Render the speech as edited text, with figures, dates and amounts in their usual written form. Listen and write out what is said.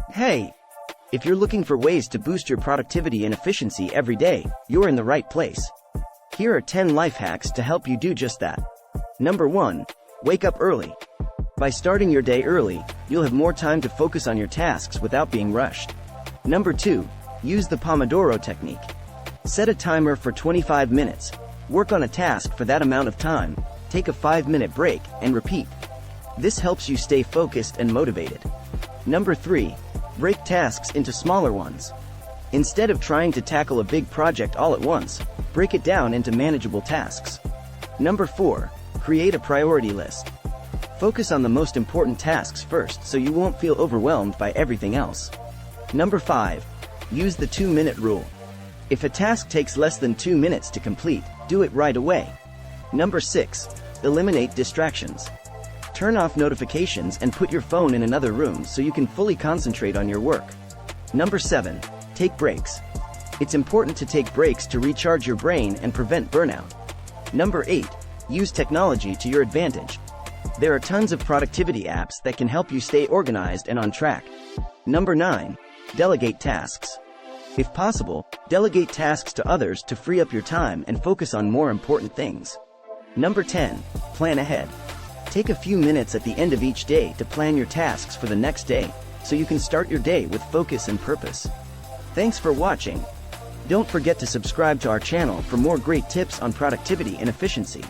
Hey! If you're looking for ways to boost your productivity and efficiency every day, you're in the right place. Here are 10 life hacks to help you do just that. Number 1. Wake up early. By starting your day early, you'll have more time to focus on your tasks without being rushed. Number 2. Use the Pomodoro technique. Set a timer for 25 minutes. Work on a task for that amount of time, take a 5-minute break, and repeat. This helps you stay focused and motivated. Number 3. Break tasks into smaller ones. Instead of trying to tackle a big project all at once, break it down into manageable tasks. Number 4. Create a priority list. Focus on the most important tasks first so you won't feel overwhelmed by everything else. Number 5. Use the 2-minute rule. If a task takes less than 2 minutes to complete, do it right away. Number 6. Eliminate distractions. Turn off notifications and put your phone in another room so you can fully concentrate on your work. Number 7. Take breaks. It's important to take breaks to recharge your brain and prevent burnout. Number 8. Use technology to your advantage. There are tons of productivity apps that can help you stay organized and on track. Number 9. Delegate tasks. If possible, delegate tasks to others to free up your time and focus on more important things. Number 10. Plan ahead. Take a few minutes at the end of each day to plan your tasks for the next day, so you can start your day with focus and purpose. Thanks for watching. Don't forget to subscribe to our channel for more great tips on productivity and efficiency.